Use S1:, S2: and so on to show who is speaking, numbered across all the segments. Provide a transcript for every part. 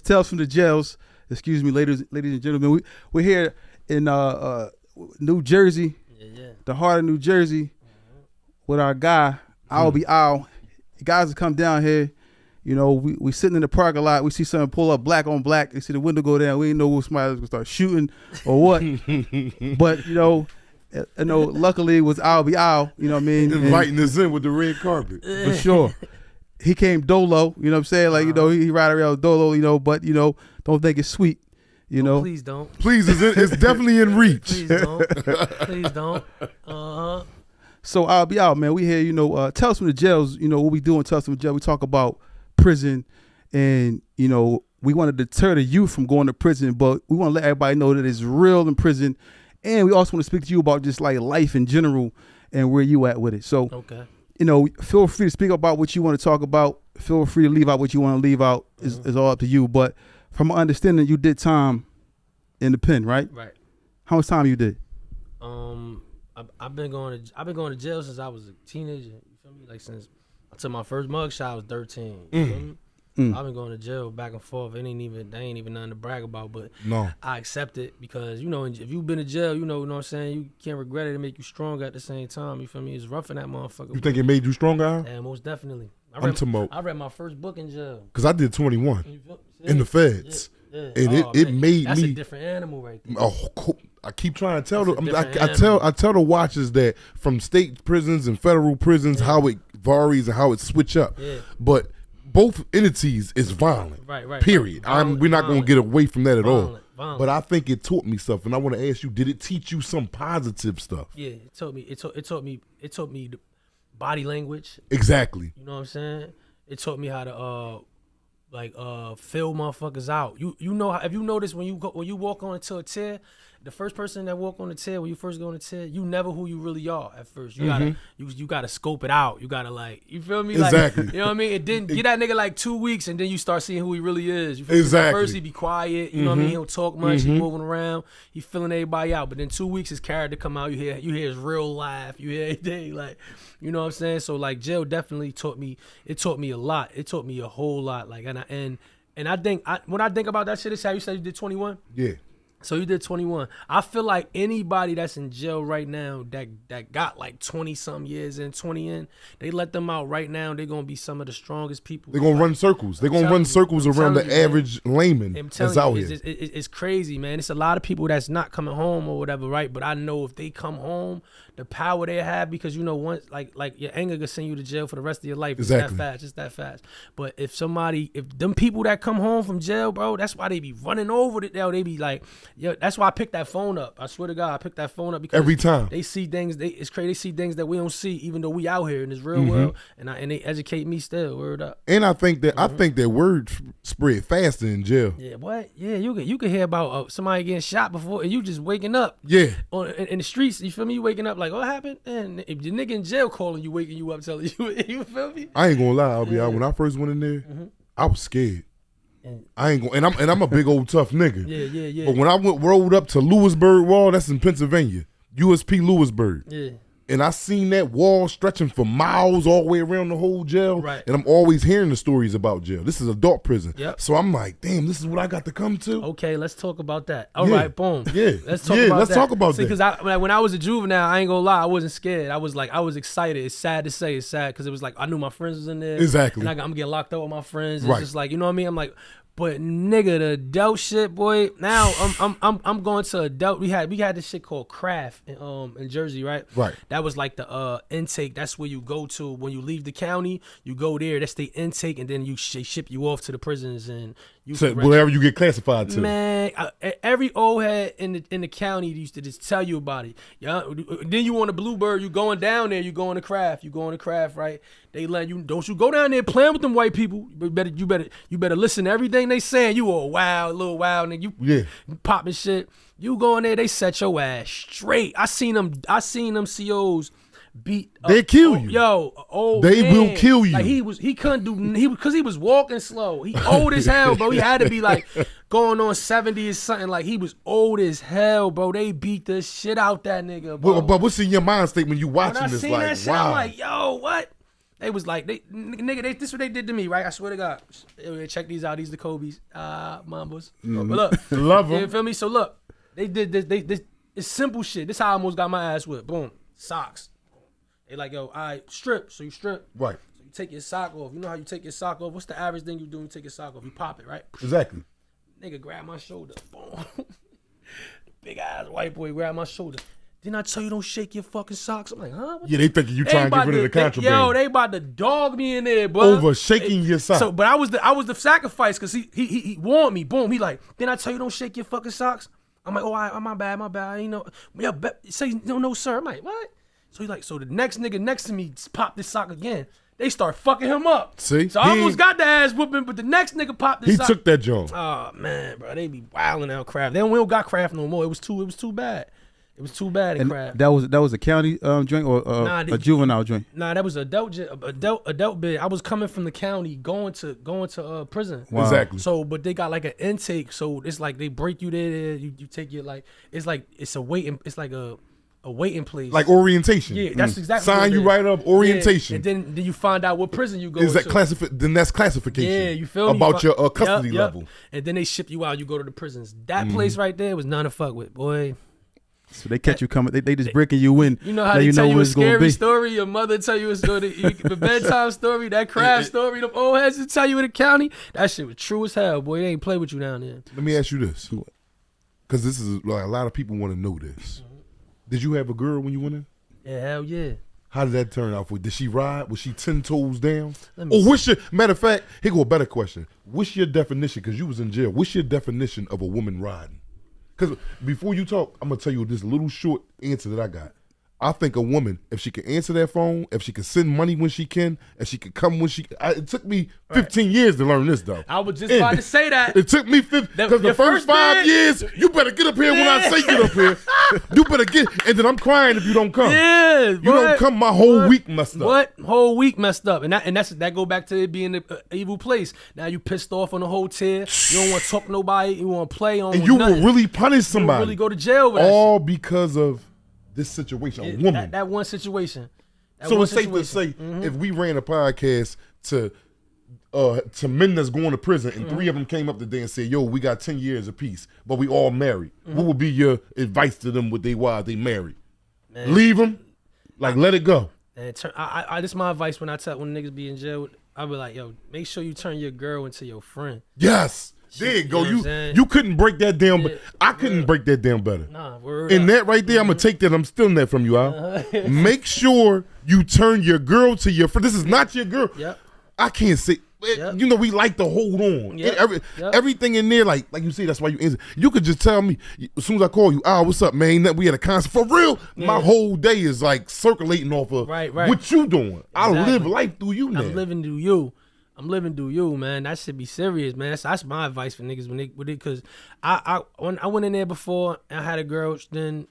S1: Tales from the Jails. Excuse me, ladies and gentlemen. We're here in New Jersey, the heart of New Jersey, with our guy, Albee. You guys have come down here. You know, we sitting in the parking lot. We see something pull up black on black. They see the window go down. We didn't know who somebody was going to start shooting or what. But, luckily it was Albee. You know what I mean?
S2: Inviting us in with the red carpet.
S1: For sure. He came dolo, you know what I'm saying? Like, he ride around dolo, but, don't think it's sweet,
S3: Please don't.
S2: Please, it's definitely in reach.
S3: Please don't. Please don't.
S1: So Albee, man, we here, tell us from the jails, what we do in Tell us from the jail. We talk about prison and, we want to deter the youth from going to prison, but we want to let everybody know that it's real in prison. And we also want to speak to you about just like life in general and where you at with it. So,
S3: okay.
S1: Feel free to speak about what you want to talk about. Feel free to leave out what you want to leave out. It's all up to you. But from my understanding, you did time in the pen, right?
S3: Right.
S1: How much time you did?
S3: I've been going to jail since I was a teenager. You feel me? Like since I took my first mug shot, I was 13. You feel me? I've been going to jail back and forth. They ain't even nothing to brag about, but
S2: no,
S3: I accept it because if you've been to jail, you know what I'm saying. You can't regret it. It make you stronger at the same time. You feel me? It's rough in that motherfucker.
S2: You think it made you stronger?
S3: Yeah, most definitely.
S2: I
S3: read my first book in jail
S2: because I did 21 in the feds, and it made
S3: that's
S2: me
S3: a different animal right there.
S2: Oh, cool. I keep trying to tell them. I tell the watchers that from state prisons and federal prisons how it varies and how it switch up, but both entities is violent.
S3: Right.
S2: Period. We're not going to get away from that at all.
S3: Violent.
S2: But I think it taught me stuff, and I want to ask you: did it teach you some positive stuff?
S3: Yeah, it taught me. It taught me body language.
S2: Exactly.
S3: You know what I'm saying? It taught me how to fill motherfuckers out. You know, if you notice when you walk onto a tear, the first person that walk on the tear when you first go on the tear, you never who you really are at first. You gotta scope it out. You gotta you feel me?
S2: Exactly.
S3: Like, you know what I mean? It didn't get that nigga like 2 weeks and then you start seeing who he really is. You feel
S2: exactly.
S3: Me? At first he be quiet. You know what I mean? He don't talk much. He moving around. He filling everybody out. But then 2 weeks his character come out. You hear his real laugh. You hear everything like. You know what I'm saying? So like jail definitely taught me. It taught me a lot. It taught me a whole lot. Like and I think when I think about that shit, it's how you said you did 21.
S2: Yeah.
S3: So you did 21. I feel like anybody that's in jail right now that got like 20 some years and 20 in, they let them out right now. They're gonna be some of the strongest people.
S2: They're gonna run circles. They're gonna run circles around the average layman that's out here.
S3: It's crazy, man. It's a lot of people that's not coming home or whatever, right? But I know if they come home, the power they have, because once like your anger can send you to jail for the rest of your life.
S2: Exactly.
S3: It's that fast. But if them people that come home from jail, bro, that's why they be running over it. They be like, yo, that's why I picked that phone up. I swear to God, I picked that phone up because
S2: every time
S3: they see things. It's crazy. They see things that we don't see, even though we out here in this real world, and they educate me still. Word up.
S2: And I think that word spread faster in jail.
S3: Yeah, what? Yeah, you can hear about somebody getting shot before, and you just waking up.
S2: Yeah.
S3: In the streets, you feel me? You waking up like, what happened? And if the nigga in jail calling you, waking you up, telling you, you feel me?
S2: I ain't gonna lie, Albee. When I first went in there, I was scared. I ain't gonna, and I'm a big old tough nigga.
S3: Yeah.
S2: But when I rolled up to Lewisburg Wall, that's in Pennsylvania, USP Lewisburg.
S3: Yeah.
S2: And I seen that wall stretching for miles all the way around the whole jail.
S3: Right.
S2: And I'm always hearing the stories about jail. This is adult prison.
S3: Yep.
S2: So I'm like, damn, this is what I got to come to.
S3: Okay, let's talk about that. All right, boom.
S2: Yeah.
S3: Let's talk about that.
S2: Talk about
S3: See,
S2: that.
S3: Because when I was a juvenile, I ain't gonna lie, I wasn't scared. I was excited. It's sad to say, it's sad because it was like I knew my friends was in there.
S2: Exactly.
S3: And I'm getting locked up with my friends. It's
S2: right.
S3: just like, you know what I mean? I'm like, but nigga, the adult shit, boy. Now I'm going to adult. We had this shit called Craft in Jersey, right?
S2: Right.
S3: That was like the intake. That's where you go to when you leave the county. You go there. That's the intake, and then they ship you off to the prisons and
S2: so wherever you get classified to.
S3: Man, every old head in the county used to just tell you about it. Yeah. Then you on the Bluebird. You going down there. You going to Craft. You going to Craft, right? They let you. Don't you go down there playing with them white people. You better listen to everything they saying. You a little wild nigga. You popping shit. You go in there. They set your ass straight. I seen them COs beat.
S2: They kill you.
S3: Yo,
S2: they
S3: man.
S2: will kill you.
S3: Like he couldn't do. Because he was walking slow. He old as hell, bro. He had to be like going on 70 or something. Like he was old as hell, bro. They beat the shit out that nigga, bro.
S2: But what's in your mind state when you watching
S3: when I
S2: this?
S3: seen
S2: Like,
S3: that shit,
S2: wow.
S3: I'm like, yo, what? They was like, nigga, this what they did to me, right? I swear to God. Check these out. These the Kobe's, Mambas. But look,
S2: love them.
S3: You feel me? So look, they did this. It's simple shit. This how I almost got my ass whipped. Boom, socks. They like, yo, all right, strip. So you strip.
S2: Right.
S3: So you take your sock off. You know how you take your sock off? What's the average thing you do when you take your sock off? You pop it, right?
S2: Exactly.
S3: Nigga grab my shoulder. Boom. Big ass white boy grab my shoulder. Didn't I tell you don't shake your fucking socks? I'm like, huh?
S2: Yeah, they thinking you trying to get rid of the contraband.
S3: They about to dog me in there, bro.
S2: Over shaking your socks.
S3: So, but I was the sacrifice because he warned me. Boom. He like, didn't I tell you don't shake your fucking socks? I'm like, oh, my bad. You know, yeah, say no, sir. I'm like, what? So he like, so the next nigga next to me popped this sock again. They start fucking him up.
S2: See,
S3: so I almost got the ass whooping, but the next nigga popped this.
S2: He
S3: sock.
S2: took that joint.
S3: Oh man, bro, they be wilding out craft. We don't got craft no more. It was too bad. It was too bad in craft.
S1: That was a county joint or a juvenile joint?
S3: Nah, that was adult bid. I was coming from the county going to prison.
S2: Wow. Exactly.
S3: So, but they got like an intake. So it's like they break you there. You take your it's a waiting. It's like a waiting place.
S2: Like orientation.
S3: Yeah, that's exactly.
S2: Sign you right up. Orientation.
S3: Yeah, and then you find out what prison you go.
S2: Is that
S3: to.
S2: Then that's classification.
S3: Yeah, you feel me?
S2: About your custody level.
S3: And then they ship you out. You go to the prisons. That place right there was none to fuck with, boy.
S1: So they catch you coming. They just breaking you in.
S3: You know how they tell you a scary story. Your mother tell you a story. The bedtime story. That craft story. The old heads tell you in the county. That shit was true as hell, boy. They ain't play with you down there.
S2: Let me ask you this, because this is like a lot of people want to know this. Did you have a girl when you went in?
S3: Yeah, hell yeah.
S2: How did that turn out for you? Did she ride? Was she 10 toes down? What's your matter of fact? Here go a better question. What's your definition? Because you was in jail. What's your definition of a woman riding? Because before you talk, I'm gonna tell you this little short answer that I got. I think a woman, if she can answer that phone, if she can send money when she can, if she can come when she it took me 15 years to learn this, though.
S3: I was just about to say that.
S2: It took me 15, because the first 5 years, you better get up here when I say get up here. You better get, and then I'm crying if you don't come.
S3: Yeah,
S2: you don't come, my whole week messed up.
S3: What? Whole week messed up. And that go back to it being an evil place. Now you pissed off on the hotel. You don't want to talk to nobody. You want to play on
S2: and you will really punish somebody.
S3: You will really go to jail with
S2: all because of this situation, a woman.
S3: That one situation.
S2: So it's safe to say, if we ran a podcast to men that's going to prison and 3 of them came up today and said, yo, we got 10 years apiece, but we all married. What would be your advice to them with they wives they married? Man. Leave them? Like, let it go.
S3: And this is my advice when niggas be in jail. I be like, yo, make sure you turn your girl into your friend.
S2: Yes. There you go. You couldn't break that down, but I couldn't break that down better.
S3: Nah, word
S2: and
S3: up.
S2: that right there, I'm gonna take that. I'm stealing that from you, Al. Make sure you turn your girl to your friend. This is not your girl.
S3: Yep.
S2: I can't say. You know, we like to hold on.
S3: Yep.
S2: Everything in there, like you say, that's why you answer. You could just tell me as soon as I call you, what's up, man? We had a concert for real. Yeah. My whole day is like circulating off of what you doing. Exactly. I live life through you now.
S3: I'm living through you, man. That should be serious, man. That's my advice for niggas when they because when I went in there before, I had a girl, then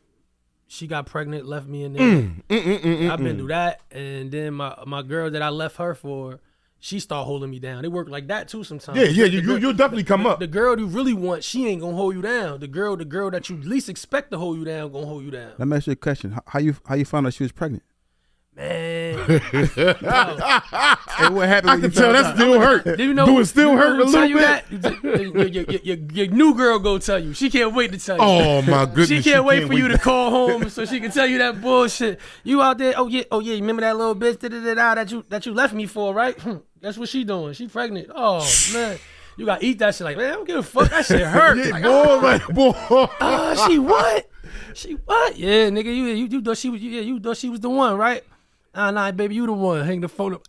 S3: she got pregnant, left me in there. I've been through that, and then my girl that I left her for, she start holding me down. They work like that too sometimes.
S2: Yeah, you'll definitely come up.
S3: The girl you really want, she ain't gonna hold you down. The girl that you least expect to hold you down gonna hold you down.
S1: Let me ask you a question. How you found out she was pregnant?
S3: Man,
S1: hey, what happened?
S2: I can tell that still hurt. Do it still hurt a little
S3: bit? Your new girl go tell you. She can't wait to tell you.
S2: Oh my goodness!
S3: She can't wait for you to call home so she can tell you that bullshit. You out there? Oh yeah. Remember that little bitch that you left me for, right? That's what she doing. She pregnant. Oh man. You gotta eat that shit. Like, man, I don't give a fuck. That shit hurt.
S2: Yeah,
S3: like,
S2: boy.
S3: She what? She what? Yeah, nigga, you thought she was. Yeah, you thought she was the one, right? Nah, baby, you the one. Hang the phone up.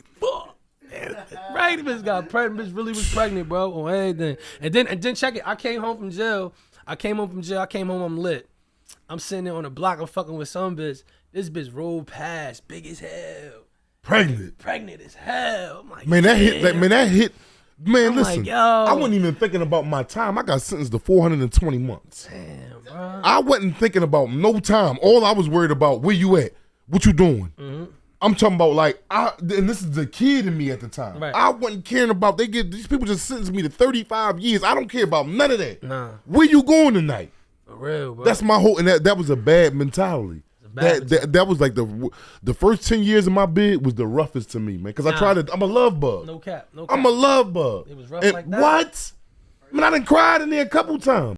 S3: Right, bitch got pregnant. Bitch really was pregnant, bro, on everything. And then check it. I came home from jail. I came home. I'm lit. I'm sitting there on the block. I'm fucking with some bitch. This bitch rolled past, big as hell. Pregnant as hell. I'm like,
S2: man, that hit. Man, listen.
S3: Like, yo.
S2: I wasn't even thinking about my time. I got sentenced to 420 months.
S3: Damn, bro.
S2: I wasn't thinking about no time. All I was worried about, where you at? What you doing?
S3: Mm-hmm.
S2: I'm talking about and this is the kid in me at the time.
S3: Right.
S2: I wasn't caring about, these people just sentenced me to 35 years. I don't care about none of that.
S3: Nah.
S2: Where you going tonight?
S3: For real, bro.
S2: That's my whole, and that was a bad mentality. That was like the first 10 years of my bid was the roughest to me, man. Because I tried to. I'm a love bug.
S3: No cap.
S2: I'm a love bug.
S3: It was rough
S2: and
S3: like that.
S2: What? I mean, I done cried in there a couple times.